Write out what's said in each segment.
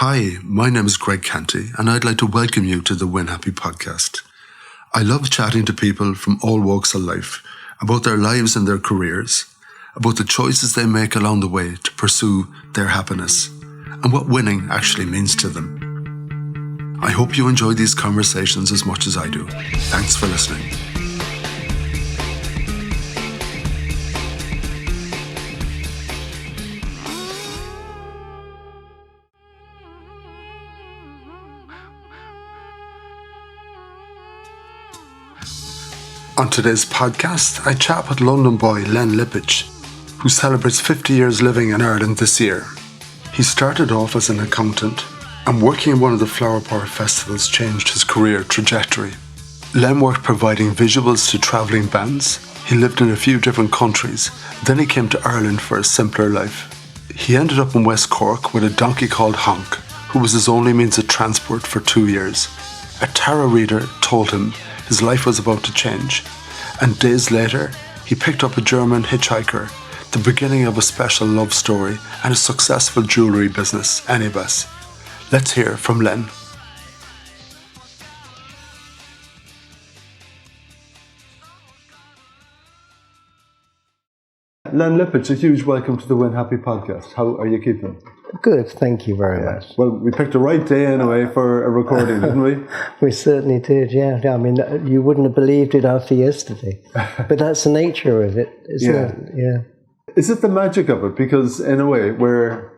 Hi, my name is Greg Canty, and I'd like to welcome you to the Win Happy podcast. I love chatting to people from all walks of life about their lives and their careers, about the choices they make along the way to pursue their happiness, and what winning actually means to them. I hope you enjoy these conversations as much as I do. Thanks for listening. On today's podcast, I chat with London boy Len Lipitch, who celebrates 50 years living in Ireland this year. He started off as an accountant, and working in one of the flower power festivals changed his career trajectory. Len worked providing visuals to travelling bands. He lived in a few different countries. Then he came to Ireland for a simpler life. He ended up in West Cork with a donkey called Honk, who was his only means of transport for 2 years. A tarot reader told him his life was about to change, and days later, he picked up a German hitchhiker, the beginning of a special love story and a successful jewellery business, Anibas. Let's hear from Len. Len Lipitch, a huge welcome to the Win Happy podcast. How are you keeping? Good, thank you very much. Well, we picked the right day anyway for a recording, didn't we? We certainly did, yeah. I mean, you wouldn't have believed it after yesterday. But that's the nature of it, isn't it? Yeah. Is it the magic of it? Because in a way, we're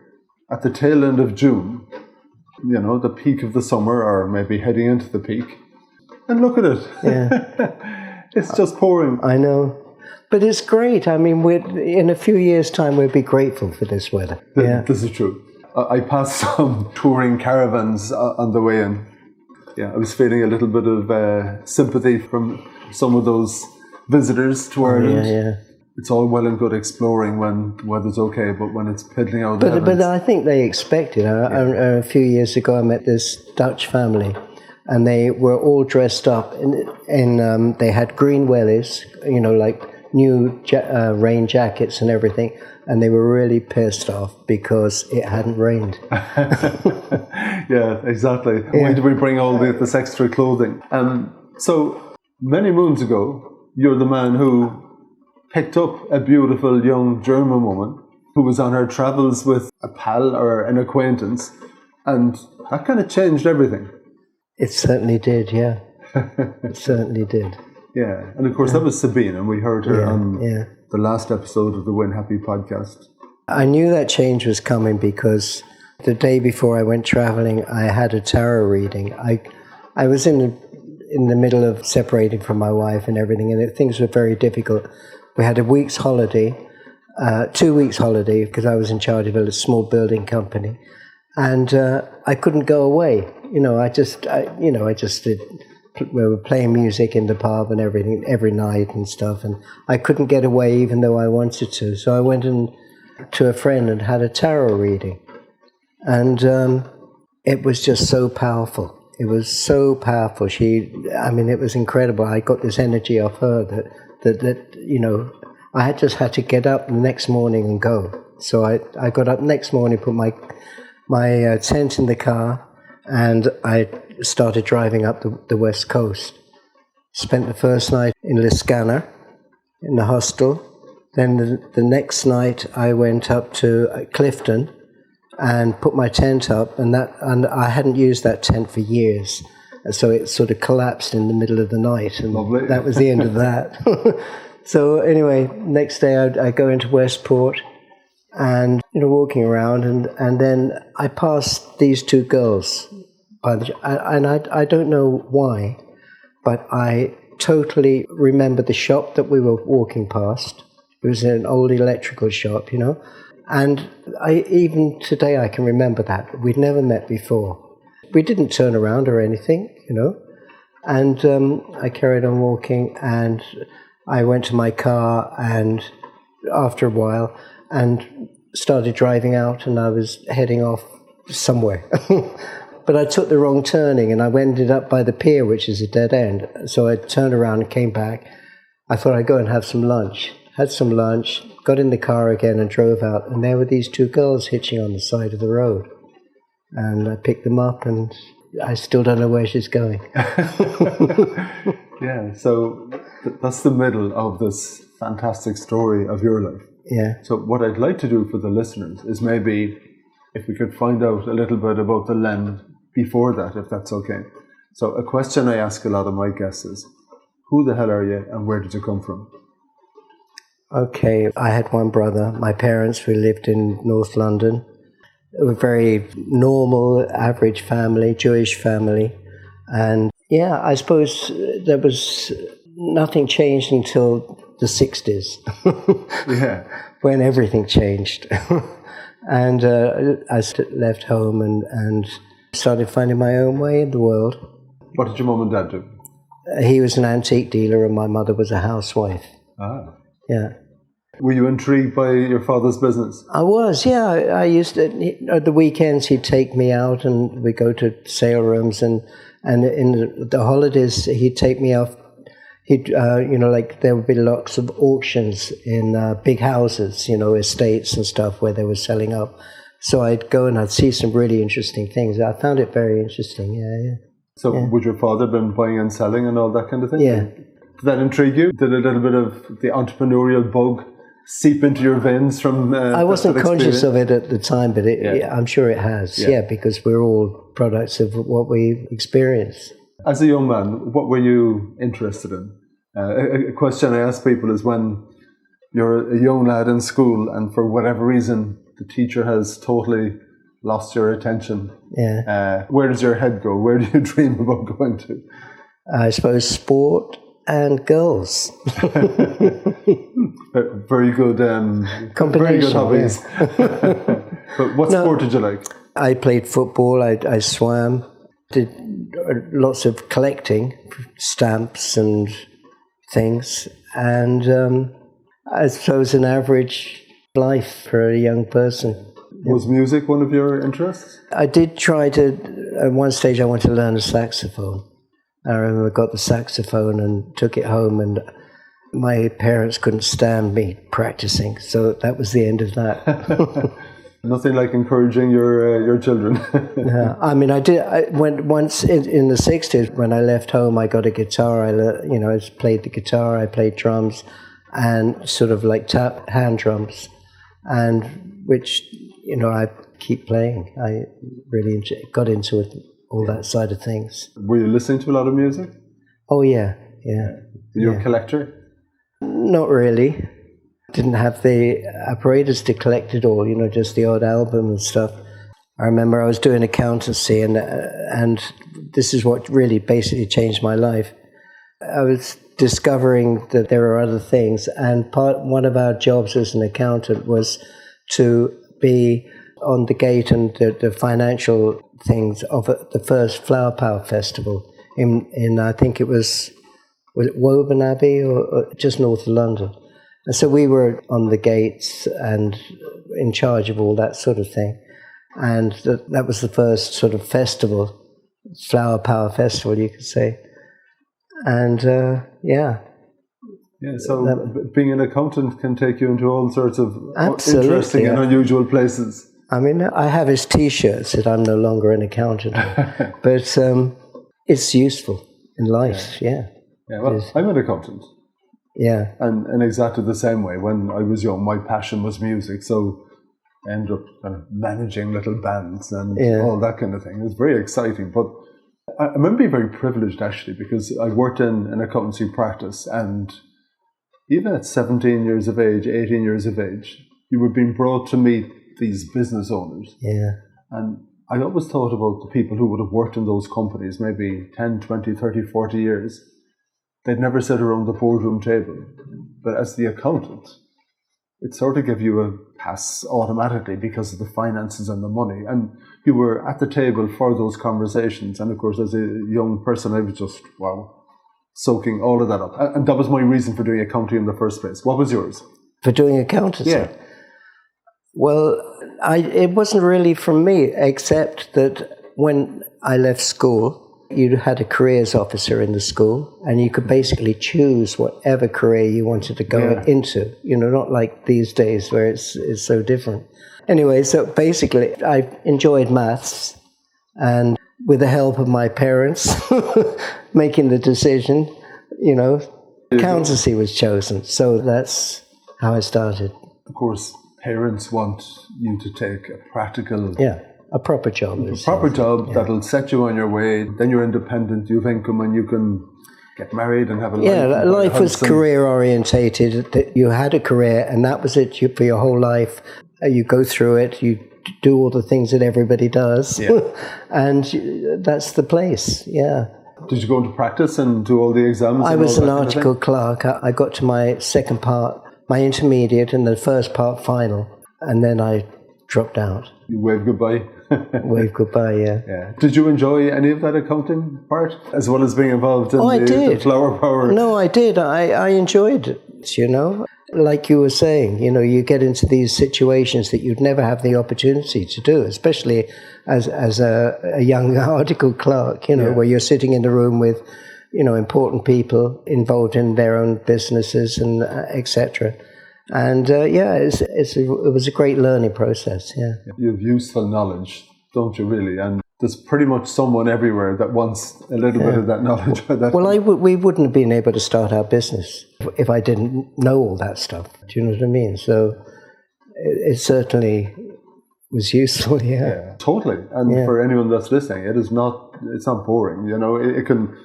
at the tail end of June, you know, the peak of the summer, or maybe heading into the peak. And look at it. Yeah. It's just pouring. I know. But it's great. I mean, in a few years' time, we'll be grateful for this weather. This is true. I passed some touring caravans on the way in. Yeah, I was feeling a little bit of sympathy from some of those visitors to Ireland. Yeah. It's all well and good exploring when the weather's okay, but when it's piddling out of But I think they expect it. A few years ago, I met this Dutch family, and they were all dressed up. They had green wellies, you know, like new rain jackets and everything, and they were really pissed off because it hadn't rained. Yeah, exactly. Yeah. Why did we bring all this extra clothing? So many moons ago, you're the man who picked up a beautiful young German woman who was on her travels with a pal or an acquaintance, and that kind of changed everything. It certainly did, yeah. It certainly did. Yeah, and of course that was Sabine, and we heard her on the last episode of the Win Happy podcast. I knew that change was coming because the day before I went traveling, I had a tarot reading. I was in the middle of separating from my wife and everything, and things were very difficult. We had a week's holiday, 2 weeks holiday, because I was in charge of a small building company, and I couldn't go away. You know, I just did. We were playing music in the pub and everything every night and stuff, and I couldn't get away even though I wanted to. So I went to a friend and had a tarot reading, and it was just so powerful. It was so powerful. It was incredible. I got this energy off her that you know, I just had to get up the next morning and go. So I got up next morning, put my tent in the car, and I started driving up the west coast. Spent the first night in Liscannor, in the hostel. Then the next night I went up to Clifton and put my tent up, and I hadn't used that tent for years, so it sort of collapsed in the middle of the night, and Lovely. That was the end of that. So anyway, next day I go into Westport, and you know, walking around, and then I passed these two girls. I don't know why, but I totally remember the shop that we were walking past. It was an old electrical shop, you know, and even today I can remember that. We'd never met before. We didn't turn around or anything, you know, and I carried on walking, and I went to my car, and after a while, and started driving out, and I was heading off somewhere. But I took the wrong turning, and I ended up by the pier, which is a dead end. So I turned around and came back. I thought I'd go and have some lunch. Had some lunch, got in the car again and drove out, and there were these two girls hitching on the side of the road. And I picked them up, and I still don't know where she's going. Yeah, so that's the middle of this fantastic story of your life. Yeah. So what I'd like to do for the listeners is maybe if we could find out a little bit about the Len before that, if that's okay. So a question I ask a lot of my guests is, who the hell are you and where did you come from? Okay, I had one brother. My parents, we lived in North London. A very normal, average family, Jewish family. And yeah, I suppose there was nothing changed until the 60s. Yeah. When everything changed. And I left home and started finding my own way in the world. What did your mum and dad do? He was an antique dealer and my mother was a housewife. Ah. Yeah. Were you intrigued by your father's business? I was, yeah. I used to, at the weekends he'd take me out and we'd go to sale rooms and in the holidays he'd take me off. He'd, like there would be lots of auctions in big houses, estates and stuff where they were selling up. So I'd go and I'd see some really interesting things. I found it very interesting, yeah. So would your father been buying and selling and all that kind of thing? Yeah. Did that intrigue you? Did a little bit of the entrepreneurial bug seep into your veins from I wasn't conscious of it at the time, but I'm sure it has, because we're all products of what we experience. As a young man, what were you interested in? A question I ask people is when you're a young lad in school and for whatever reason the teacher has totally lost your attention. Yeah. Where does your head go? Where do you dream about going to? I suppose sport and girls. Very good. Very good hobbies. Yeah. But what sport did you like? I played football. I swam. Did lots of collecting, stamps and things, and I suppose an average life for a young person. Was music one of your interests? I did try to, at one stage I wanted to learn a saxophone. I remember I got the saxophone and took it home, and my parents couldn't stand me practicing, so that was the end of that. Nothing like encouraging your children. Yeah, I mean, I went once in the 60s when I left home. I got a guitar. I played the guitar. I played drums, and sort of like hand drums, and which I keep playing. I really got into it, all that side of things. Were you listening to a lot of music? Oh yeah. You're a collector? Not really. Didn't have the apparatus to collect it all, just the odd album and stuff. I remember I was doing accountancy, and this is what really basically changed my life. I was discovering that there are other things, and one of our jobs as an accountant was to be on the gate and the financial things of the first Flower Power Festival in I think it was it Woburn Abbey or just north of London. And so we were on the gates and in charge of all that sort of thing. And that was the first sort of festival, Flower Power Festival, you could say. And Yeah, so being an accountant can take you into all sorts of absolutely interesting and unusual places. I mean, I have his T-shirt that I'm no longer an accountant, but it's useful in life, Yeah, well, I'm an accountant. Yeah. And in exactly the same way, when I was young, my passion was music, so I ended up kind of managing little bands and all that kind of thing. It was very exciting, but I remember being very privileged, actually, because I worked in an accountancy practice, and even at 17 years of age, 18 years of age, you were being brought to meet these business owners. Yeah. And I always thought about the people who would have worked in those companies, maybe 10, 20, 30, 40 years. They'd never sit around the boardroom table. But as the accountant, it sort of gave you a pass automatically because of the finances and the money. And you were at the table for those conversations. And of course, as a young person, I was just, soaking all of that up. And that was my reason for doing accounting in the first place. What was yours? For doing accountancy? Yeah. Well, it wasn't really from me, except that when I left school, you had a careers officer in the school, and you could basically choose whatever career you wanted to go into. Not like these days where it's so different. Anyway, so basically, I enjoyed maths, And with the help of my parents making the decision, accountancy was chosen. So that's how I started. Of course, parents want you to take a practical... a proper job. That'll set you on your way. Then you're independent, you have income, and you can get married and have a life. Yeah, life was career orientated. You had a career, and that was it for your whole life. You go through it, you do all the things that everybody does, and that's the place. Yeah. Did you go into practice and do all the exams? I was an article clerk. I got to my second part, my intermediate, and the first part final, and then I dropped out. You waved goodbye. Wave goodbye, yeah. Did you enjoy any of that accounting part, as well as being involved in the flower power? No, I did. I enjoyed it, Like you were saying, you get into these situations that you'd never have the opportunity to do, especially as a young article clerk, where you're sitting in the room with, important people involved in their own businesses and etc. And it was a great learning process. Yeah, you have useful knowledge, don't you? Really, and there's pretty much someone everywhere that wants a little bit of that knowledge. We wouldn't have been able to start our business if I didn't know all that stuff. Do you know what I mean? So it certainly was useful. Yeah, totally. And for anyone that's listening, it's not boring. It can.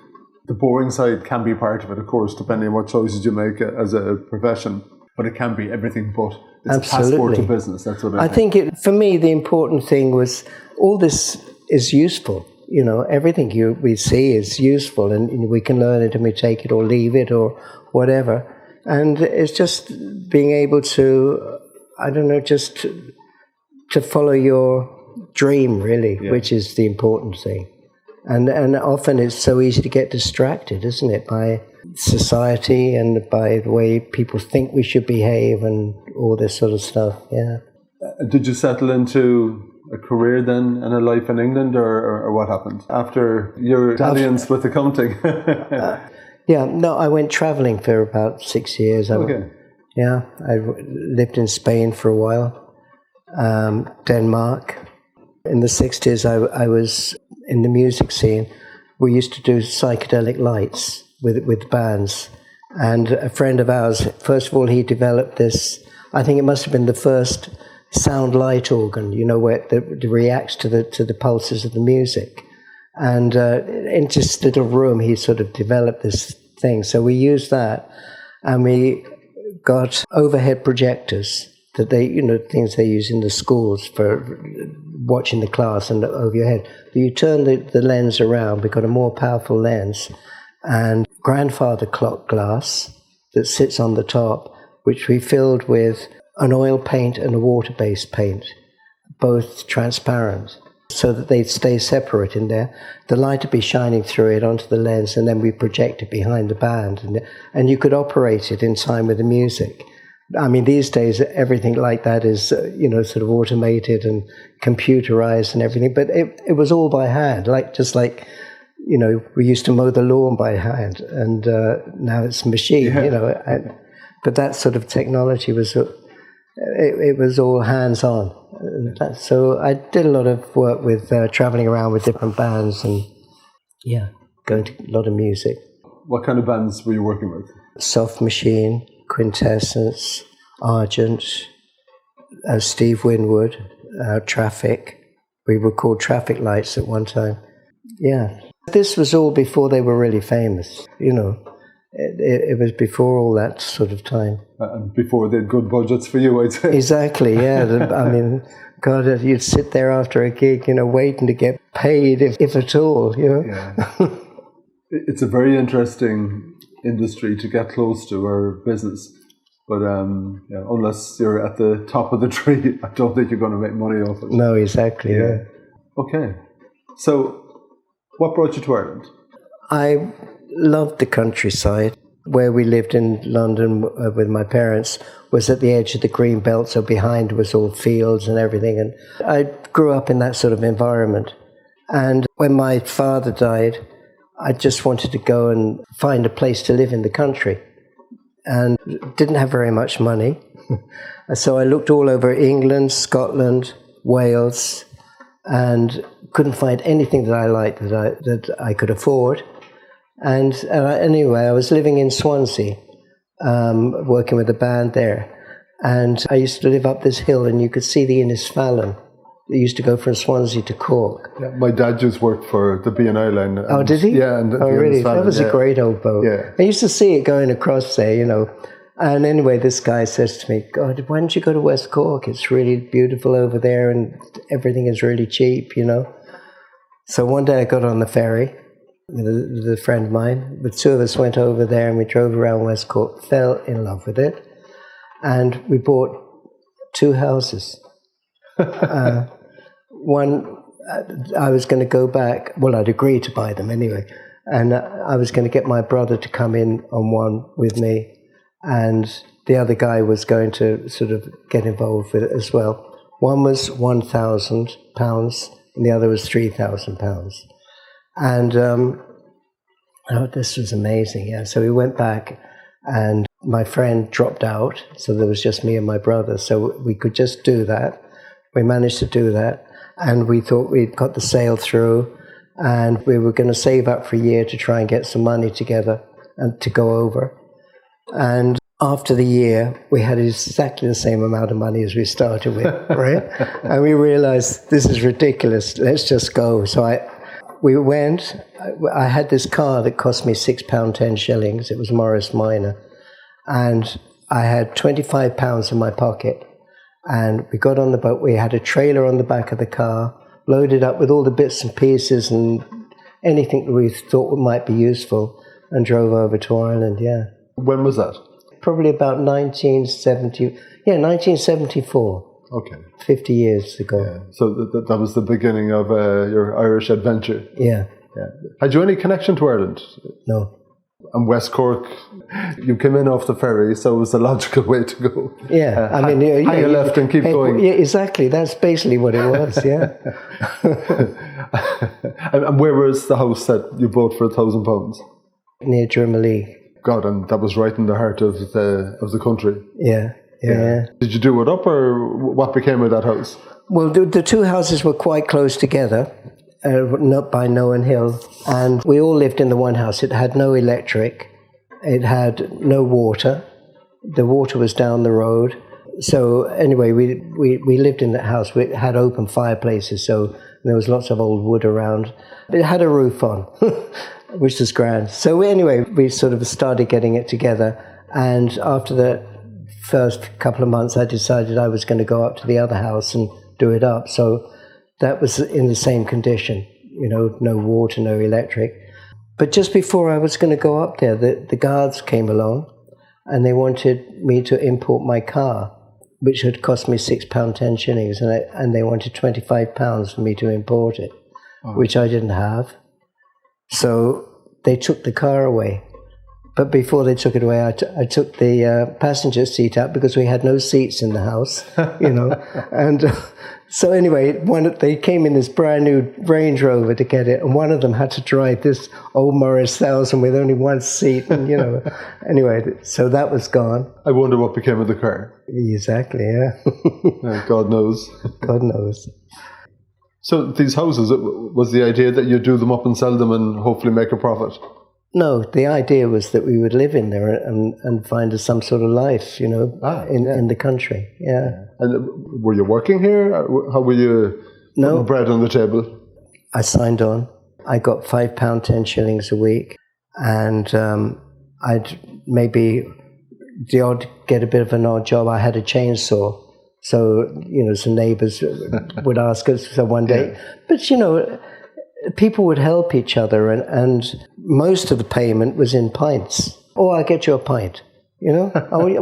The boring side can be part of it, of course, depending on what choices you make as a profession. But it can be everything but. It's Absolutely. a passport to business. That's what I think. For me, the important thing was all this is useful. Everything we see is useful, and we can learn it and we take it or leave it or whatever. And it's just being able to, just to follow your dream, really, which is the important thing. And often it's so easy to get distracted, isn't it, by society and by the way people think we should behave and all this sort of stuff, Did you settle into a career then and a life in England, or what happened after your dalliance with accounting? I went travelling for about 6 years. Okay. I lived in Spain for a while, Denmark. In the 60s, I was in the music scene. We used to do psychedelic lights with bands. And a friend of ours, first of all, he developed this, I think it must have been the first sound light organ, where it reacts to the pulses of the music. And in just a little room, he sort of developed this thing. So we used that, and we got overhead projectors that things they use in the schools for watching the class and over your head. But you turn the lens around, we got a more powerful lens, and grandfather clock glass that sits on the top, which we filled with an oil paint and a water-based paint, both transparent, so that they'd stay separate in there. The light would be shining through it onto the lens, and then we project it behind the band, and you could operate it in time with the music. I mean, these days, everything like that is, sort of automated and computerized and everything, but it was all by hand, we used to mow the lawn by hand, and now it's machine, but that sort of technology was, it was all hands-on. So I did a lot of work with traveling around with different bands and, going to a lot of music. What kind of bands were you working with? Soft Machine, Quintessence, Argent, Steve Winwood, Traffic. We were called Traffic Lights at one time. Yeah. This was all before they were really famous, It was before all that sort of time. And before they had good budgets for you, I'd say. Exactly, yeah. I mean, God, you'd sit there after a gig, waiting to get paid, if at all, Yeah. It's a very interesting industry to get close to, or business. But unless you're at the top of the tree, I don't think you're going to make money off it. No, exactly, yeah. Okay. So, what brought you to Ireland? I loved the countryside. Where we lived in London with my parents was at the edge of the green belt, so behind was all fields and everything. And I grew up in that sort of environment. And when my father died, I just wanted to go and find a place to live in the country, and didn't have very much money. So I looked all over England, Scotland, Wales, and couldn't find anything that I liked that I could afford. And anyway, I was living in Swansea, working with a band there. And I used to live up this hill, and you could see the Innisfallen. They used to go from Swansea to Cork. Yeah, my dad just worked for the B&I line. Oh, did he? Yeah. And really? That was a great old boat. Yeah. I used to see it going across there, you know. And anyway, this guy says to me, God, why don't you go to West Cork? It's really beautiful over there and everything is really cheap, you know. So one day I got on the ferry with a friend of mine. The two of us went over there and we drove around West Cork, fell in love with it. And we bought 2 houses. One, I was going to go back. Well, I'd agreed to buy them anyway. And I was going to get my brother to come in on one with me. And the other guy was going to sort of get involved with it as well. One was £1,000 and the other was £3,000. And this was amazing. Yeah. So we went back and my friend dropped out. So there was just me and my brother. So we could just do that. We managed to do that. And we thought we'd got the sale through and we were going to save up for a year to try and get some money together and to go over. And after the year, we had exactly the same amount of money as we started with, right? And we realized this is ridiculous. Let's just go. So we went. I had this car that cost me £6.10. It was Morris Minor. And I had £25 in my pocket. And we got on the boat. We had a trailer on the back of the car, loaded up with all the bits and pieces and anything that we thought might be useful, and drove over to Ireland, yeah. When was that? Probably about 1974. Okay. 50 years ago. Yeah. So that was the beginning of your Irish adventure. Yeah. Had you any connection to Ireland? No. And West Cork, you came in off the ferry, so it was the logical way to go. Yeah, hang a left and keep going. Yeah, exactly. That's basically what it was, yeah. And where was the house that you bought for £1,000? Near Drumalee. God, and that was right in the heart of the country. Yeah. Did you do it up, or what became of that house? Well, the 2 houses were quite close together, not by Noan Hill, and we all lived in the one house. It had no electric, it had no water. The water was down the road. So anyway, we lived in that house. We had open fireplaces, so there was lots of old wood around. It had a roof on, which was grand. So anyway, we sort of started getting it together, and after the first couple of months, I decided I was going to go up to the other house and do it up. So that was in the same condition, you know, no water, no electric. But just before I was going to go up there, the guards came along and they wanted me to import my car, which had cost me £6.10, and they wanted £25 for me to import it, which I didn't have. So they took the car away. But before they took it away, I took the passenger seat out because we had no seats in the house, you know. And so anyway, they came in this brand new Range Rover to get it, and one of them had to drive this old Morris 1000 with only one seat, and you know. Anyway, so that was gone. I wonder what became of the car. Exactly, yeah. God knows. God knows. So these houses, was the idea that you do them up and sell them and hopefully make a profit? No, the idea was that we would live in there and find us some sort of life, you know, in the country. Yeah. And were you working here? How were you putting bread on the table? I signed on. I got £5.10 a week, and I'd maybe get a bit of an odd job. I had a chainsaw, so you know, some neighbours would ask us. So one day, but you know, people would help each other, and most of the payment was in pints. Oh, I'll get you a pint, you know.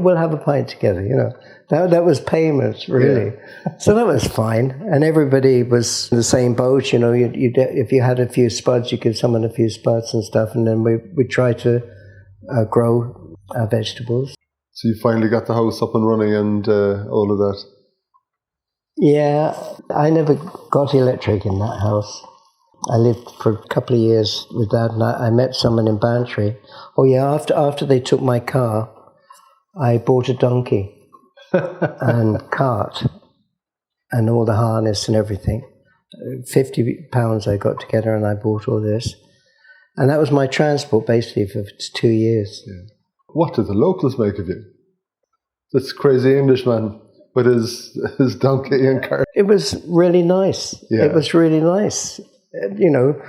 We'll have a pint together, you know. That was payment, really. Yeah. So that was fine, and everybody was in the same boat, you know. If you had a few spuds, you give someone a few spuds and stuff, and then we try to grow our vegetables. So you finally got the house up and running and all of that. Yeah, I never got electric in that house. I lived for a couple of years with that, and I met someone in Bantry. Oh yeah, after they took my car, I bought a donkey and cart and all the harness and everything. £50 I got together and I bought all this. And that was my transport basically for 2 years. Yeah. What did the locals make of you? This crazy Englishman with his donkey and cart. It was really nice. Yeah. It was really nice. You know,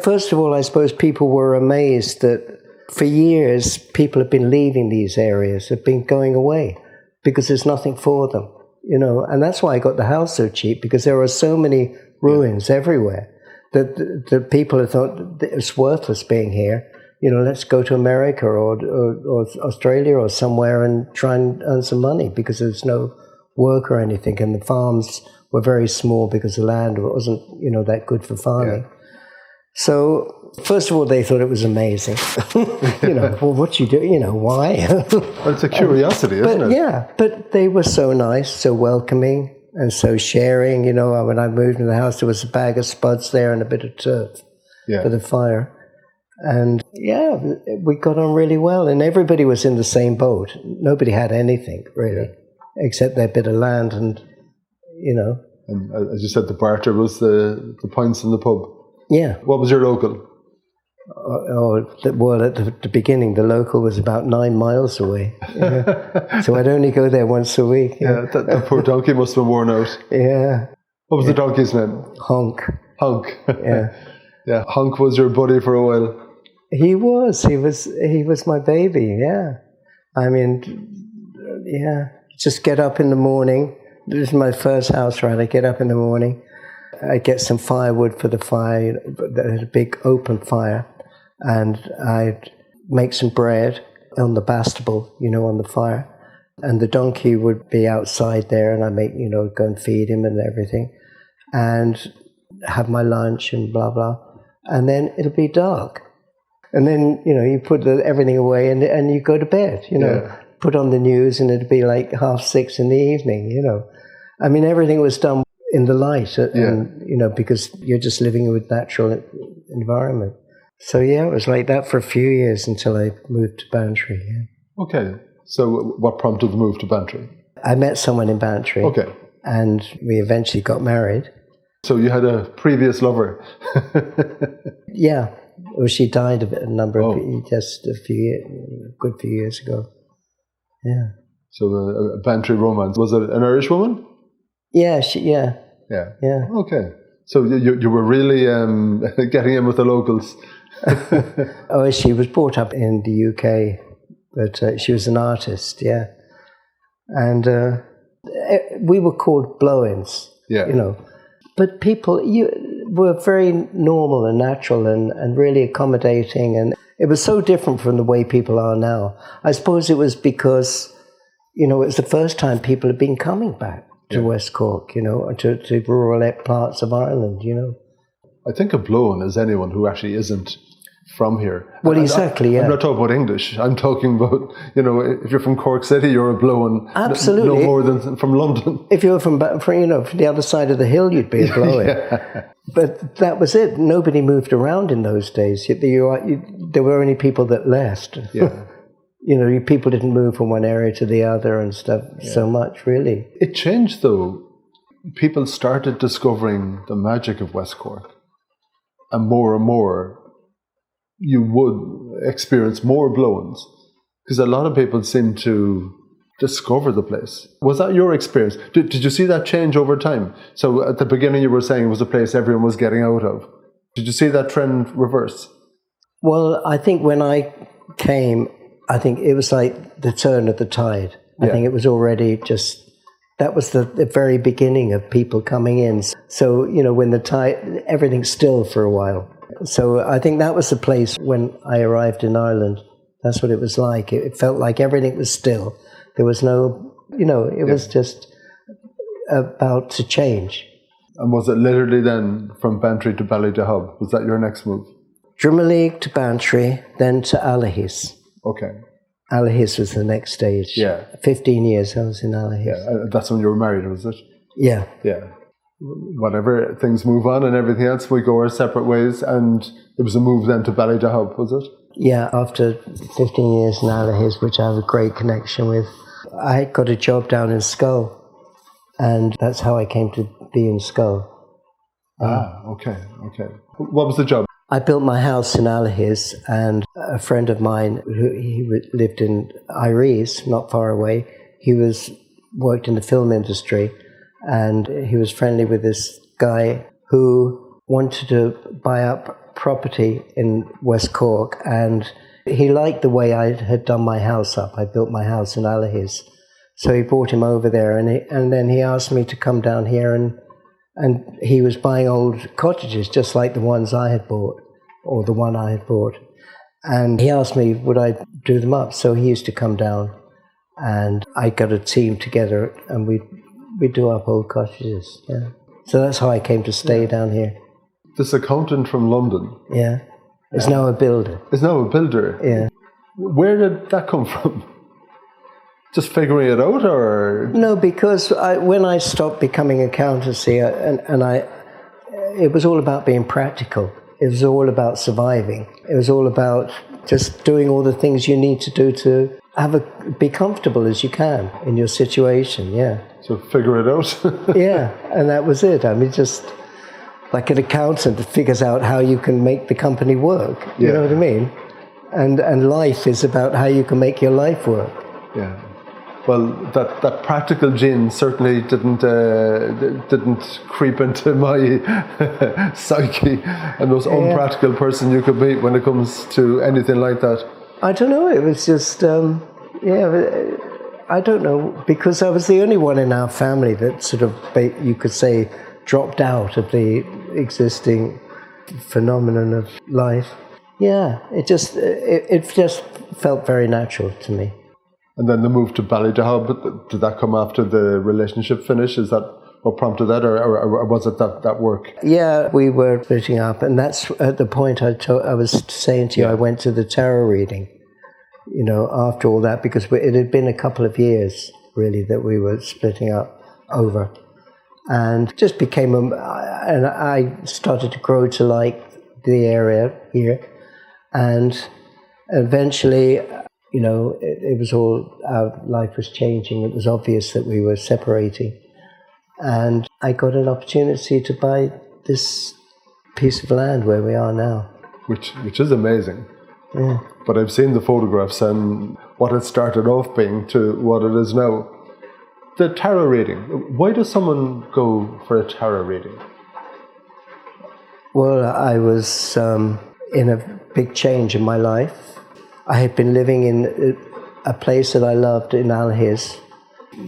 first of all, I suppose people were amazed that for years people have been leaving these areas, have been going away because there's nothing for them, you know. And that's why I got the house so cheap, because there are so many ruins everywhere that the people have thought it's worthless being here. You know, let's go to America or Australia or somewhere and try and earn some money, because there's no work or anything. And the farms were very small because the land wasn't, you know, that good for farming. Yeah. So, first of all, they thought it was amazing. You know, well, what you do, you know, why? Well, it's a curiosity, isn't it? Yeah, but they were so nice, so welcoming, and so sharing. You know, when I moved in the house, there was a bag of spuds there and a bit of turf for the fire. And yeah, we got on really well, and everybody was in the same boat. Nobody had anything, really, except their bit of land and, you know. And as you said, the barter was the pints in the pub. Yeah. What was your local? Well, at the beginning, the local was about 9 miles away. Yeah. So I'd only go there once a week. Yeah, that poor donkey must have been worn out. Yeah. What was the donkey's name? Honk. Honk. Yeah. Yeah, Honk was your buddy for a while. He was my baby, yeah. I mean, yeah. Just get up in the morning. This is my first house, right? I get up in the morning. I get some firewood for the fire, a big open fire, and I'd make some bread on the bastable, you know, on the fire. And the donkey would be outside there, and I go and feed him and everything, and have my lunch and blah, blah. And then it'll be dark. And then, you know, you put everything away and you go to bed, you know, put on the news, and it'd be like 6:30 in the evening, you know. I mean, everything was done in the light, and, you know, because you're just living with natural environment. So, yeah, it was like that for a few years until I moved to Bantry. Yeah. Okay. So what prompted the move to Bantry? I met someone in Bantry. Okay. And we eventually got married. So you had a previous lover? Yeah. Well, she died a good few years ago. Yeah. So a Bantry romance. Was it an Irish woman? Yeah, Yeah. Okay. So you were really getting in with the locals. Oh, she was brought up in the UK, but she was an artist, yeah. And we were called blow-ins, you know. But people were very normal and natural and really accommodating, and it was so different from the way people are now. I suppose it was because, you know, it was the first time people had been coming back to West Cork, you know, to rural parts of Ireland, you know. I think a blow-in is anyone who actually isn't from here. Well, exactly, I'm not talking about English. I'm talking about, you know, if you're from Cork City, you're a blow-in. Absolutely. No more than from London. If you were from the other side of the hill, you'd be a blow-in. But that was it. Nobody moved around in those days. There were only people that left. Yeah. You know, people didn't move from one area to the other and stuff so much, really. It changed, though. People started discovering the magic of West Cork. And more, you would experience more blow-ins. Because a lot of people seem to discover the place. Was that your experience? Did you see that change over time? So at the beginning you were saying it was a place everyone was getting out of. Did you see that trend reverse? Well, I think when I came, I think it was like the turn of the tide. I think it was already that was the very beginning of people coming in. So, you know, when the tide, everything's still for a while. So I think that was the place when I arrived in Ireland. That's what it was like. It felt like everything was still. There was no, you know, it was just about to change. And was it literally then from Bantry to Ballydehob? Was that your next move? Drumaleague to Bantry, then to Alahis. Okay. Alahis was the next stage. Yeah. 15 years I was in Alahis. Yeah, that's when you were married, was it? Yeah. Yeah. Whatever, things move on and everything else, we go our separate ways, and it was a move then to Ballydehob, was it? Yeah, after 15 years in Alahis, which I have a great connection with, I got a job down in Schull, and that's how I came to be in Schull. Okay. What was the job? I built my house in Allihies, and a friend of mine lived in Iries, not far away. He worked in the film industry, and he was friendly with this guy who wanted to buy up property in West Cork, and he liked the way I had done my house up. I built my house in Allihies. So he brought him over there, and then he asked me to come down here, and he was buying old cottages, just like the ones I had bought, or the one I had bought. And he asked me, would I do them up? So he used to come down, and I got a team together, and we do up old cottages. Yeah. So that's how I came to stay down here. This accountant from London. Yeah. Is now a builder. Yeah. Where did that come from? Just figuring it out, or? No, because when I stopped becoming accountancy, it was all about being practical. It was all about surviving. It was all about just doing all the things you need to do to be comfortable as you can in your situation, yeah. So figure it out. Yeah, and that was it. I mean, just like an accountant that figures out how you can make the company work. You know what I mean? And life is about how you can make your life work. Yeah. Well, that practical gene certainly didn't creep into my psyche, and most unpractical person you could meet when it comes to anything like that. I don't know. It was just, I don't know, because I was the only one in our family that sort of, you could say, dropped out of the existing phenomenon of life. Yeah, it just felt very natural to me. And then the move to Ballydehob, did that come after the relationship finish? Is that what prompted that, or was it that work? Yeah, we were splitting up, and that's at the point I was saying to you, I went to the tarot reading, after all that, because it had been a couple of years, really, that we were splitting up over. And just became, and I started to grow to like the area here, and eventually, it was all, our life was changing. It was obvious that we were separating. And I got an opportunity to buy this piece of land where we are now. Which is amazing. Yeah. But I've seen the photographs and what it started off being to what it is now. The tarot reading. Why does someone go for a tarot reading? Well, I was in a big change in my life. I had been living in a place that I loved in Allihies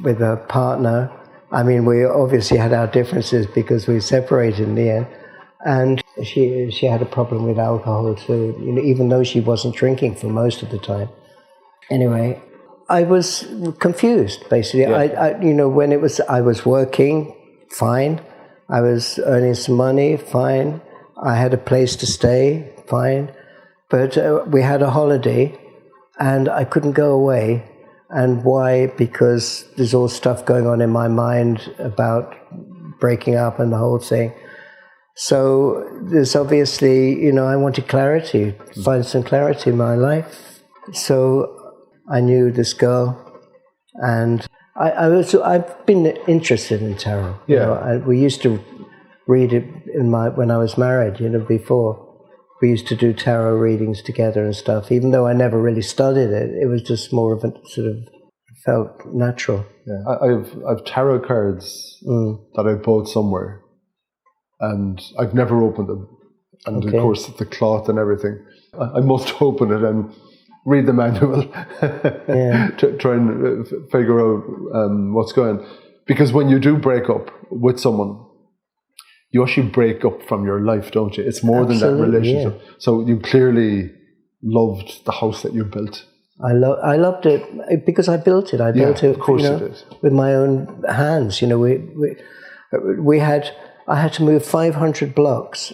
with a partner. I mean, we obviously had our differences because we separated in the end. And she had a problem with alcohol too, even though she wasn't drinking for most of the time. Anyway, I was confused, basically. Yeah. When I was working, fine. I was earning some money, fine. I had a place to stay, fine. But we had a holiday, and I couldn't go away. And why? Because there's all stuff going on in my mind about breaking up and the whole thing. So there's obviously, I wanted clarity, find some clarity in my life. So I knew this girl, and I've been interested in tarot. Yeah. We used to read it when I was married, before. We used to do tarot readings together and stuff. Even though I never really studied it, it was just more of a sort of felt natural. Yeah, I've tarot cards that I bought somewhere, and I've never opened them. And of course, the cloth and everything. I must open it and read the manual to try and figure out what's going on. Because when you do break up with someone, you actually break up from your life, don't you? It's more than that relationship. Yeah. So you clearly loved the house that you built. I loved it because I built it. I built it, of course you did. With my own hands. I had to move 500 blocks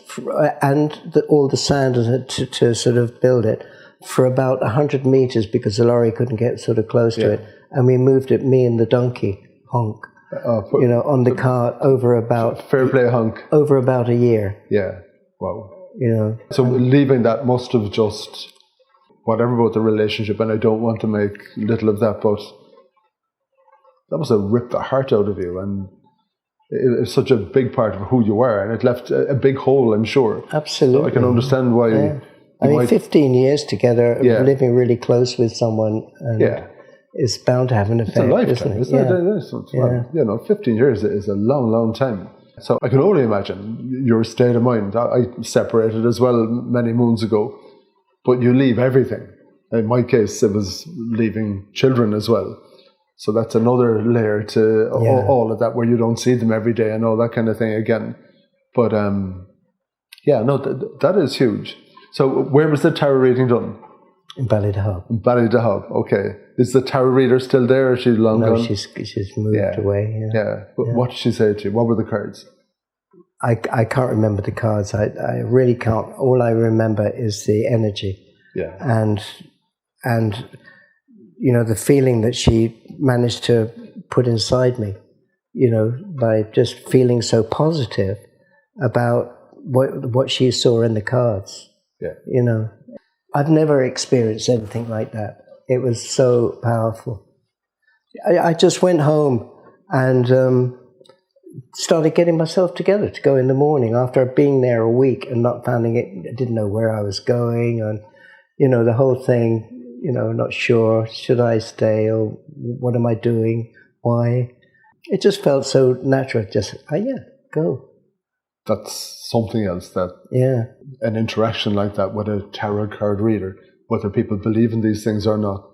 and all the sand to sort of build it for about 100 meters because the lorry couldn't get sort of close to it. And we moved it, me and the donkey, Honk. On the cart over about... Fair play, Honk. Over about a year. Yeah, wow. So leaving that must have just... Whatever about the relationship, and I don't want to make little of that, but that must have ripped the heart out of you, and it was such a big part of who you were, and it left a big hole, I'm sure. Absolutely. So I can understand why. Yeah. I mean, 15 years together, living really close with someone, and it's bound to have an effect. It's a lifetime, isn't it? Well, you know, 15 years is a long, long time. So I can only imagine your state of mind. I separated as well many moons ago, but you leave everything. In my case, it was leaving children as well. So that's another layer to all of that, where you don't see them every day and all that kind of thing again. But that is huge. So where was the tarot reading done? In Ballydahab. In Ballydahab, okay. Is the tarot reader still there, or she's long gone? No, she's moved away. Yeah. What did she say to you? What were the cards? I can't remember the cards. I really can't. All I remember is the energy. Yeah. And you know, the feeling that she managed to put inside me, you know, by just feeling so positive about what she saw in the cards. Yeah. You know, I've never experienced anything like that. It was so powerful. I just went home and started getting myself together to go in the morning after being there a week and not finding it. I didn't know where I was going, and, you know, the whole thing, you know, not sure, should I stay or what am I doing? Why? It just felt so natural. Just, go. That's something else, that an interaction like that with a tarot card reader, whether people believe in these things or not,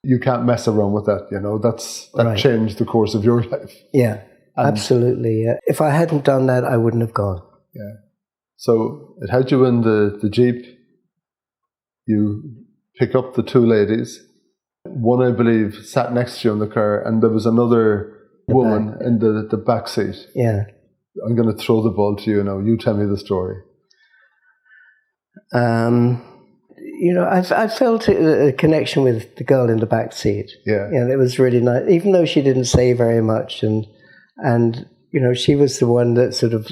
you can't mess around with that, you know. That changed the course of your life. Yeah, absolutely. Yeah. If I hadn't done that, I wouldn't have gone. Yeah. So it had you in the Jeep. You pick up the two ladies. One, I believe, sat next to you in the car, and there was another woman in the back seat. Yeah. I'm going to throw the ball to you now. You tell me the story. You know, I felt a connection with the girl in the back seat. Yeah. And it was really nice, even though she didn't say very much. And you know, she was the one that sort of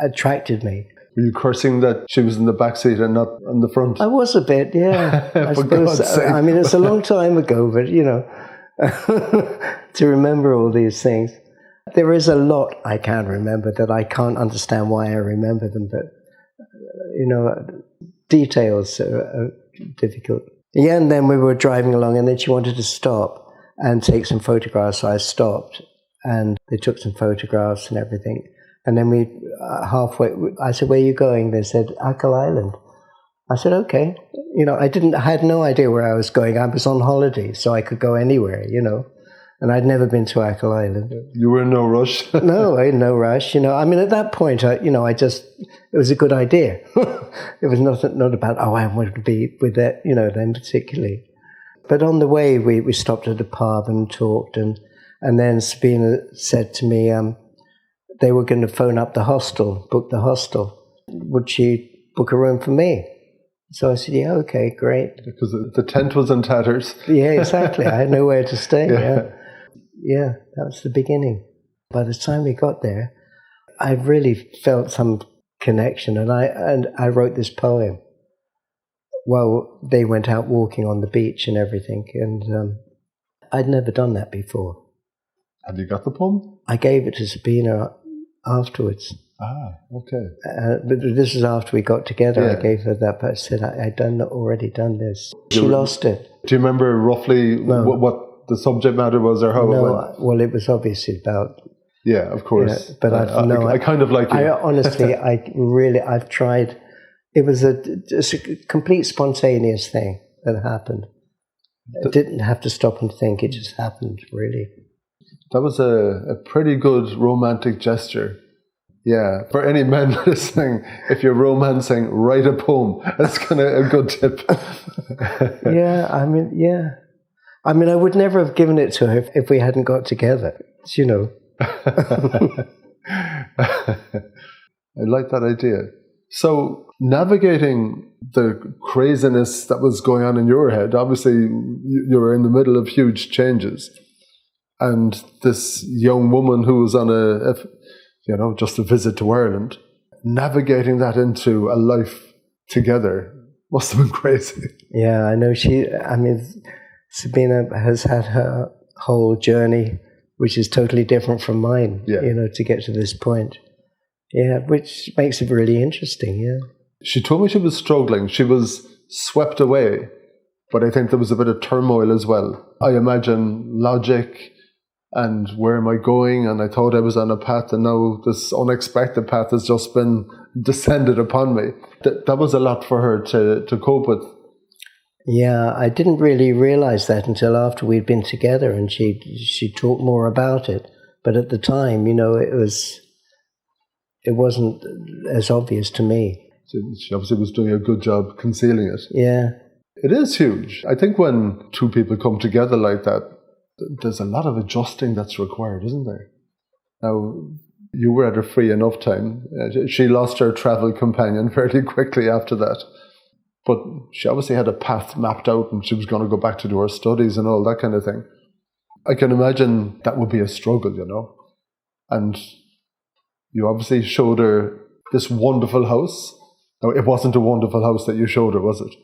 attracted me. Were you cursing that she was in the back seat and not on the front? I was a bit, yeah. I suppose. I mean, it's a long time ago, but, you know, to remember all these things. There is a lot I can't remember that I can't understand why I remember them, but, you know, details are difficult. Yeah, and then we were driving along, and then she wanted to stop and take some photographs, so I stopped, and they took some photographs and everything. And then we, halfway, I said, where are you going? They said, Achill Island. I said, okay. You know, I had no idea where I was going. I was on holiday, so I could go anywhere, you know. And I'd never been to Achill Island. You were in no rush? No, I had no rush. You know, I mean, at that point, it was a good idea. It was not about, I want to be with that, you know, them particularly. But on the way, we stopped at a pub and talked. And then Sabina said to me, they were going to phone up the hostel, book the hostel. Would she book a room for me? So I said, yeah, okay, great. Because the tent was in tatters. Yeah, exactly. I had nowhere to stay. Yeah, that was the beginning. By the time we got there, I really felt some connection, and I wrote this poem while they went out walking on the beach and everything, and I'd never done that before. Have you got the poem? I gave it to Sabina afterwards. Ah, okay. But this is after we got together. I gave her that, but I said, I'd already done this. She lost it. Do you remember roughly what the subject matter was, or how it went? Well, it was obviously about... Yeah, of course. Yeah, but I kind of like you. Honestly, I've tried. It was just a complete spontaneous thing that happened. I didn't have to stop and think. It just happened, really. That was a pretty good romantic gesture. Yeah, for any men listening, if you're romancing, write a poem. That's kind of a good tip. Yeah. I mean, I would never have given it to her if we hadn't got together, you know. I like that idea. So, navigating the craziness that was going on in your head, obviously you were in the middle of huge changes. And this young woman who was on just a visit to Ireland, navigating that into a life together must have been crazy. Yeah, I know. Sabina has had her whole journey which is totally different from mine, Yeah. to get to this point. Yeah, which makes it really interesting, yeah. She told me she was struggling. She was swept away, but I think there was a bit of turmoil as well. I imagine logic and where am I going? And I thought I was on a path, and now this unexpected path has just been descended upon me. That was a lot for her to cope with. Yeah, I didn't really realize that until after we'd been together, and she talked more about it. But at the time, it wasn't as obvious to me. She obviously was doing a good job concealing it. Yeah. It is huge. I think when two people come together like that, there's a lot of adjusting that's required, isn't there? Now, you were at a free enough time. She lost her travel companion fairly quickly after that. But she obviously had a path mapped out, and she was going to go back to do her studies and all that kind of thing. I can imagine that would be a struggle, And you obviously showed her this wonderful house. No, it wasn't a wonderful house that you showed her, was it?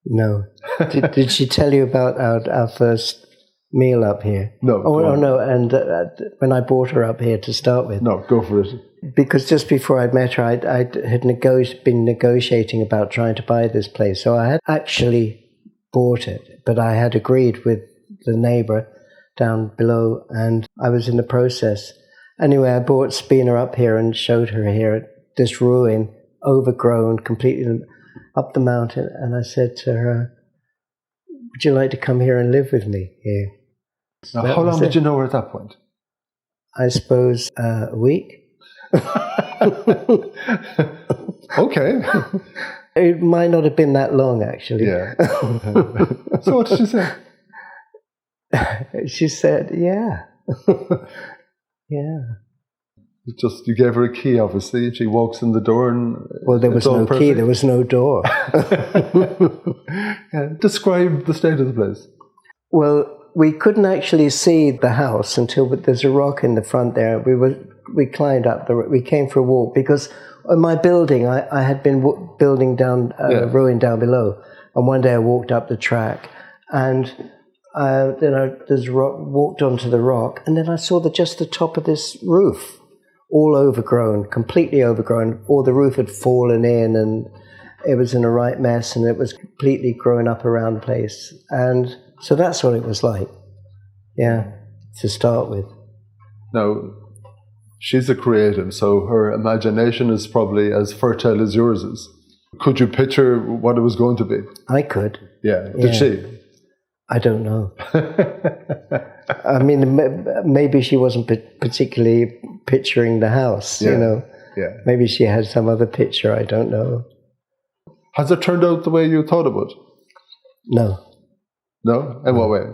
No. Did she tell you about our first meal up here? No. Oh, no. And when I brought her up here to start with. No, go for it. Because just before I'd met her, I had been negotiating about trying to buy this place. So I had actually bought it, but I had agreed with the neighbour down below, and I was in the process. Anyway, I brought Spina up here and showed her here this ruin, overgrown, completely up the mountain. And I said to her, would you like to come here and live with me here? Now, how long did you know her at that point? I suppose a week. Okay. It might not have been that long, actually. Yeah. So what did she say? She said, yeah. Yeah. You gave her a key, obviously, and she walks in the door and... Well, there was no key, there was no door. Yeah. Describe the state of the place. Well, we couldn't actually see the house until there's a rock in the front there. We climbed up we came for a walk, because in my building, I had been building down a ruin down below. And one day I walked up the track, and then I walked onto the rock, and then I saw just the top of this roof, all overgrown, completely overgrown. All the roof had fallen in, and it was in a right mess, and it was completely grown up around the place. And so that's what it was like, to start with. Now, she's a creative, so her imagination is probably as fertile as yours is. Could you picture what it was going to be? I could. Yeah. Did she? I don't know. I mean, maybe she wasn't particularly picturing the house, Yeah. Maybe she had some other picture, I don't know. Has it turned out the way you thought it would? No. No? In what way?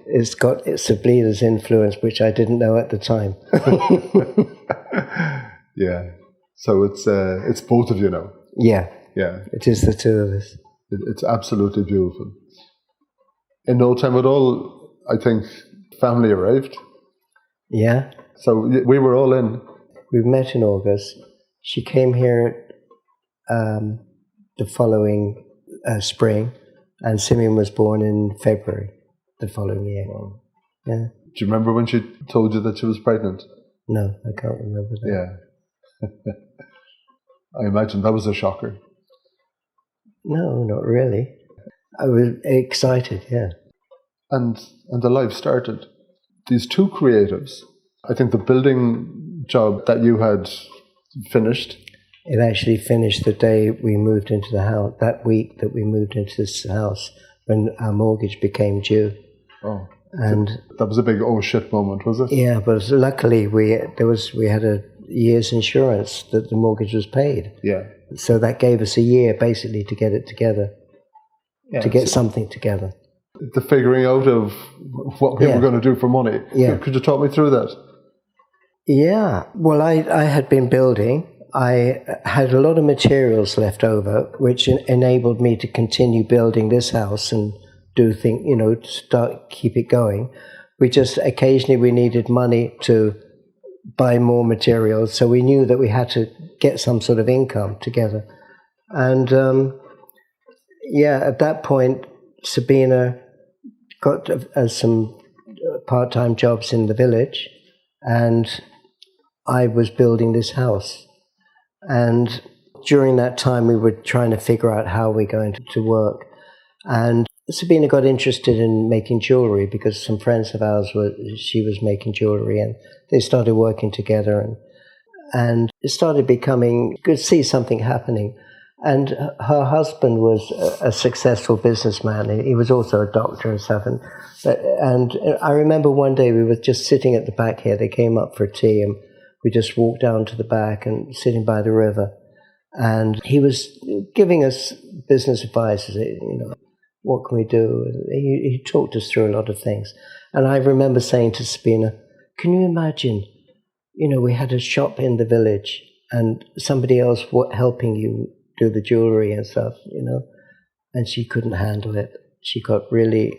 It's got Sabrina's influence, which I didn't know at the time. Yeah. So it's both of you now. Yeah. Yeah. It is the two of us. It's absolutely beautiful. In no time at all, I think family arrived. Yeah. So we were all in. We met in August. She came here the following spring, and Simeon was born in February the following year. Wow. Yeah. Do you remember when she told you that she was pregnant? No, I can't remember that. Yeah. I imagine that was a shocker. No, not really. I was excited, yeah. And the life started. These two creatives, I think the building job that you had finished. It actually finished the day we moved into the house, that week that we moved into this house, when our mortgage became due. Oh. And that was a big oh shit moment, was it? Yeah, but luckily we had a year's insurance that the mortgage was paid. Yeah. So that gave us a year basically to get it together, to get something together. The figuring out of what we were going to do for money. Yeah. Could you talk me through that? Yeah. Well, I had been building. I had a lot of materials left over, which enabled me to continue building this house and keep it going. We just occasionally we needed money to buy more materials, so we knew that we had to get some sort of income together. And at that point, Sabina got some part-time jobs in the village, and I was building this house. And during that time, we were trying to figure out how we're going to work. And Sabina got interested in making jewelry because some friends of ours she was making jewelry, and they started working together, and it started becoming, you could see something happening. And her husband was a successful businessman. He was also a doctor and stuff. And I remember one day we were just sitting at the back here. They came up for tea, and we just walked down to the back and sitting by the river. And he was giving us business advice, what can we do? He talked us through a lot of things. And I remember saying to Sabina, can you imagine, we had a shop in the village and somebody else helping you do the jewelry and stuff, and she couldn't handle it. She got really,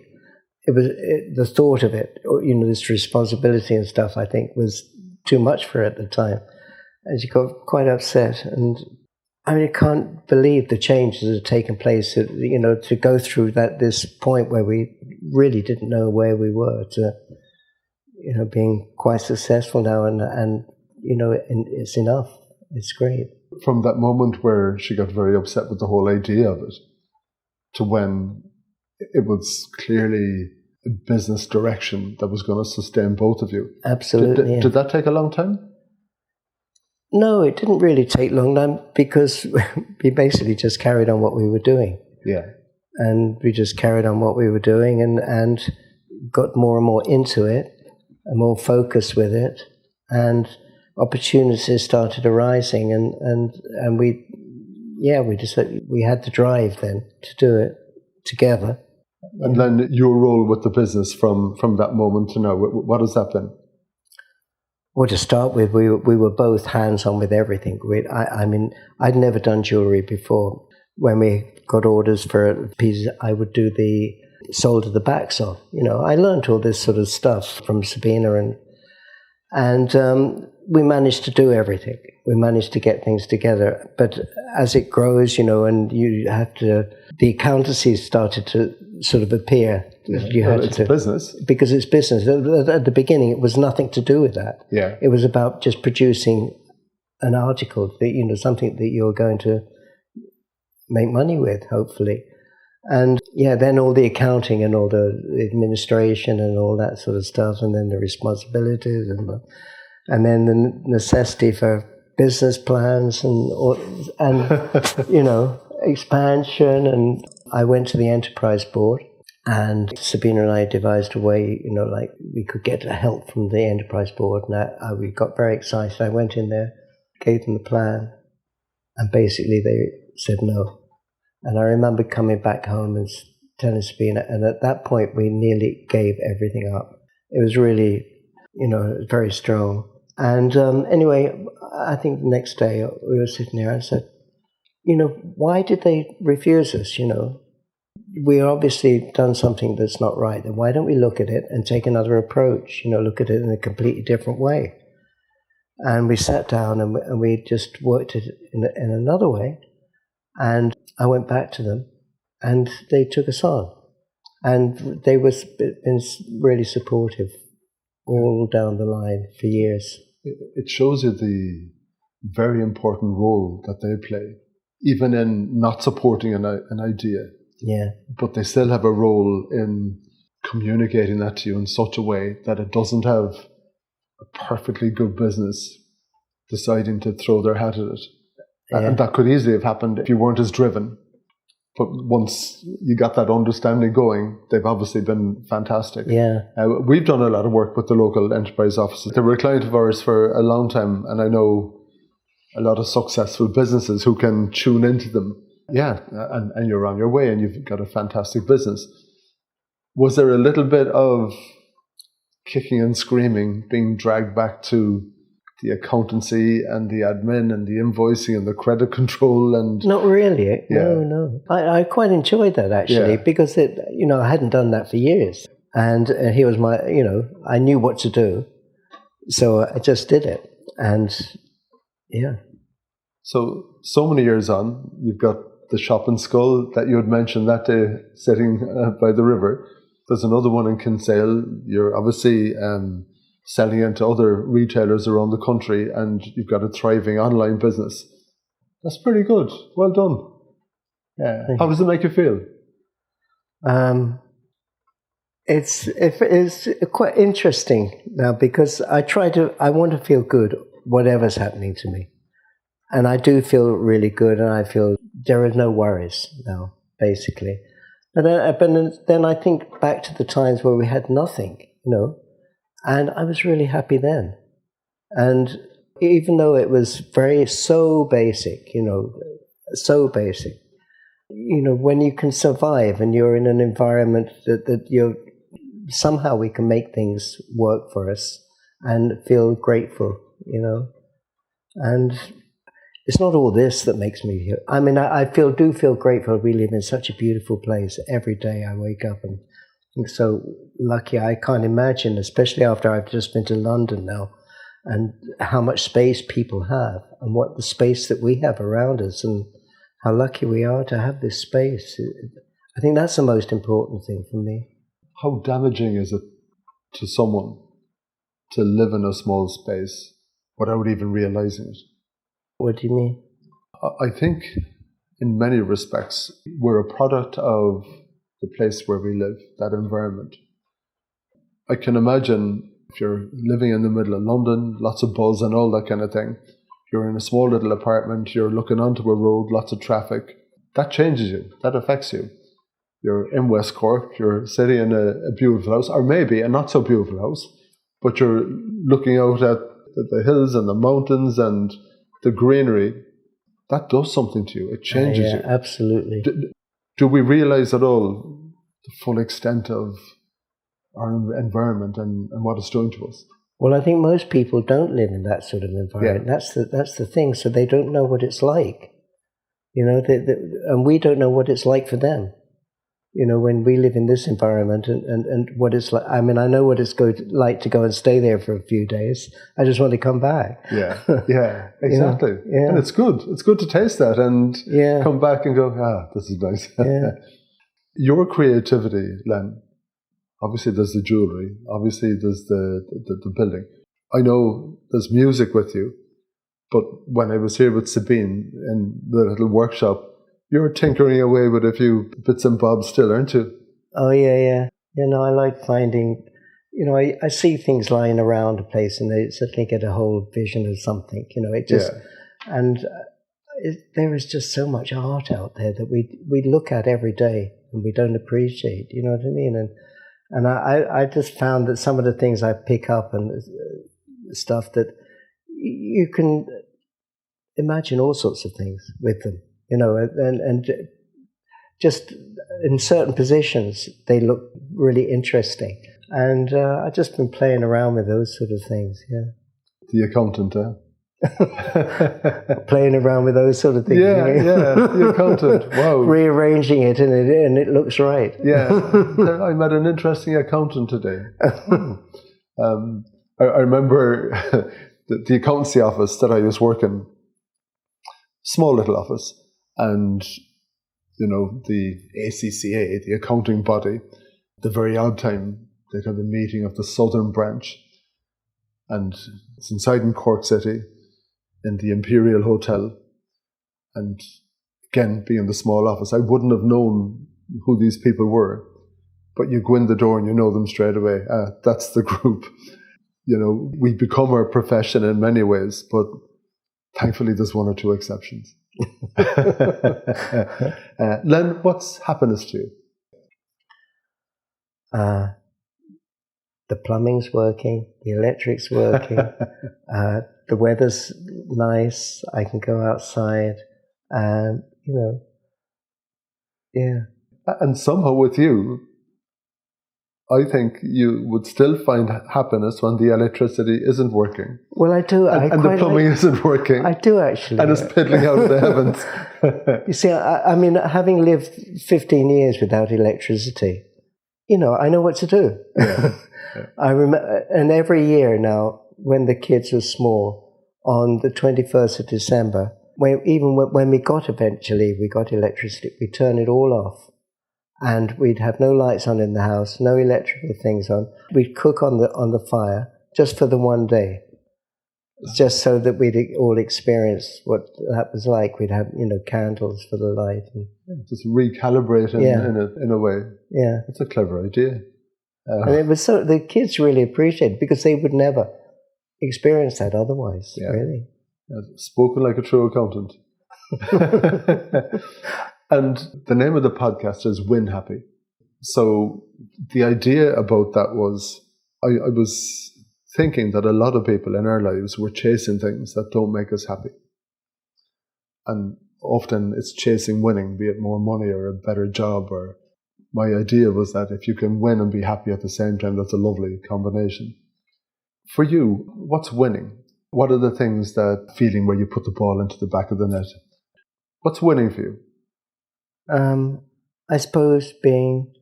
the thought of it, this responsibility and stuff, I think was too much for her at the time. And she got quite upset. And I can't believe the changes that have taken place, to go through this point where we really didn't know where we were to, being quite successful now and it's enough. It's great. From that moment where she got very upset with the whole idea of it to when it was clearly a business direction that was going to sustain both of you. Absolutely. Did that take a long time? No, it didn't really take long time because we basically just carried on what we were doing. Yeah. And we just carried on what we were doing and got more and more into it and more focused with it. And opportunities started arising, and we had the drive then to do it together. And then your role with the business from that moment to now, what has that been? Well, to start with, we were both hands-on with everything. I'd never done jewellery before. When we got orders for pieces, I would do the solder the backs of. I learned all this sort of stuff from Sabina, and we managed to do everything. We managed to get things together. But as it grows, and the accountancy started to sort of appear. It's business. Because it's business. At the beginning, it was nothing to do with that. Yeah. It was about just producing an article, that, something that you're going to make money with, hopefully. And then all the accounting and all the administration and all that sort of stuff, and then the responsibilities and then the necessity for business plans and expansion. And I went to the enterprise board, and Sabina and I devised a way, we could get help from the enterprise board. And we got very excited. I went in there, gave them the plan, and basically they said no. And I remember coming back home and telling Sabina, and at that point we nearly gave everything up. It was really, very strong. And anyway, I think the next day we were sitting there and I said, why did they refuse us, We obviously done something that's not right. Then why don't we look at it and take another approach, look at it in a completely different way? And we sat down and we just worked it in another way. And I went back to them and they took us on. And they were been really supportive all down the line for years. It shows you the very important role that they play, even in not supporting an idea. Yeah. But they still have a role in communicating that to you in such a way that it doesn't have a perfectly good business deciding to throw their hat at it. Yeah. And that could easily have happened if you weren't as driven. But once you got that understanding going, they've obviously been fantastic. Yeah. We've done a lot of work with the local enterprise offices. They were a client of ours for a long time, and I know a lot of successful businesses who can tune into them. Yeah, and you're on your way and you've got a fantastic business. Was there a little bit of kicking and screaming, being dragged back to the accountancy and the admin and the invoicing and the credit control? And not really. No. I quite enjoyed that actually, because I hadn't done that for years, and he was my, I knew what to do, so I just did it, and yeah. So many years on, you've got the shop in Skull that you had mentioned that day, sitting by the river. There's another one in Kinsale. You're obviously selling into other retailers around the country, and you've got a thriving online business. That's pretty good. Well done. Yeah. How does it make you feel? It's quite interesting now, because I want to feel good whatever's happening to me. And I do feel really good, and I feel there are no worries now, basically. But then I think back to the times where we had nothing, and I was really happy then. And even though it was so basic, so basic, when you can survive and you're in an environment that you're, somehow we can make things work for us and feel grateful, and it's not all this that makes me feel. I mean, I do feel grateful. We live in such a beautiful place. Every day I wake up and think so lucky. I can't imagine, especially after I've just been to London now, and how much space people have, and what the space that we have around us, and how lucky we are to have this space. I think that's the most important thing for me. How damaging is it to someone to live in a small space without even realizing it? What do you mean? I think in many respects, we're a product of the place where we live, that environment. I can imagine if you're living in the middle of London, lots of buzz and all that kind of thing. You're in a small little apartment, you're looking onto a road, lots of traffic. That changes you, that affects you. You're in West Cork, you're sitting in a beautiful house, or maybe a not so beautiful house, but you're looking out at the hills and the mountains and the greenery. That does something to you. It changes you. Absolutely. Do we realize at all the full extent of our environment and what it's doing to us? Well, I think most people don't live in that sort of environment. Yeah. That's the thing. So they don't know what it's like, and we don't know what it's like for them. When we live in this environment and what it's like. I mean, I know what it's like to go and stay there for a few days. I just want to come back. Yeah, exactly. Yeah. And it's good. It's good to taste that and come back and go, this is nice. Yeah. Your creativity, Len, obviously there's the jewellery, obviously there's the building. I know there's music with you, but when I was here with Sabine in the little workshop, you're tinkering away with a few bits and bobs still, aren't you? Oh, yeah. I like finding, I see things lying around a place and I suddenly get a whole vision of something, and there is just so much art out there that we look at every day and we don't appreciate, you know what I mean? And I just found that some of the things I pick up and stuff that you can imagine all sorts of things with them. And just in certain positions, they look really interesting. And I've just been playing around with those sort of things, The accountant, Playing around with those sort of things. Yeah, the accountant. Wow. Rearranging it, and it looks right. Yeah. I met an interesting accountant today. I remember the accountancy office that I was working, small little office. And, the ACCA, the accounting body, the very odd time, they'd have a meeting of the Southern Branch. And it's inside in Cork City, in the Imperial Hotel. And again, being the small office, I wouldn't have known who these people were. But you go in the door and you know them straight away. That's the group. We become our profession in many ways, but thankfully there's one or two exceptions. Len, what's happiness to you? The plumbing's working, the electric's working, the weather's nice, I can go outside, and, And somehow with you, I think you would still find happiness when the electricity isn't working. Well, I do. And the plumbing isn't working. I do, actually. And it's piddling out of the heavens. You see, I mean, having lived 15 years without electricity, I know what to do. Yeah. I remember, and every year now, when the kids were small, on the 21st of December, when we got electricity, we turn it all off. and we'd have no lights on in the house, no electrical things on. We'd cook on the fire just for the one day, just so that we'd all experience what that was like. We'd have, candles for the light. And, just recalibrate in a way. Yeah. That's a clever idea. And it was the kids really appreciated it because they would never experience that otherwise, really. Yeah, spoken like a true accountant. And the name of the podcast is Win Happy. So the idea about that was, I was thinking that a lot of people in our lives were chasing things that don't make us happy. And often it's chasing winning, be it more money or a better job. Or my idea was that if you can win and be happy at the same time, that's a lovely combination. For you, what's winning? What are the things that feeling where you put the ball into the back of the net? What's winning for you? I suppose being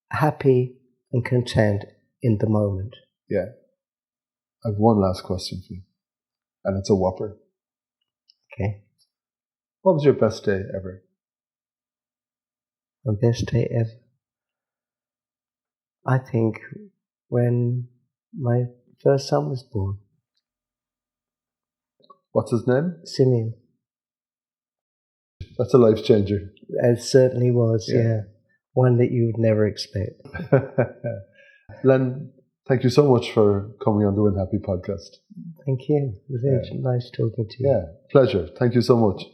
happy and content in the moment. Yeah. I have one last question for you, and it's a whopper. Okay. What was your best day ever? My best day ever? I think when my first son was born. What's his name? Simeon. That's a life changer. It certainly was, yeah. One that you would never expect. Len, thank you so much for coming on the Win Happy podcast. Thank you. It was nice talking to you. Yeah, pleasure. Thank you so much.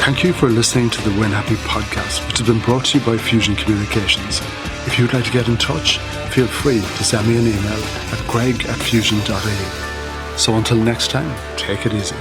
Thank you for listening to the Win Happy podcast, which has been brought to you by Fusion Communications. If you'd like to get in touch, feel free to send me an email at greg@fusion.ie. So until next time, take it easy.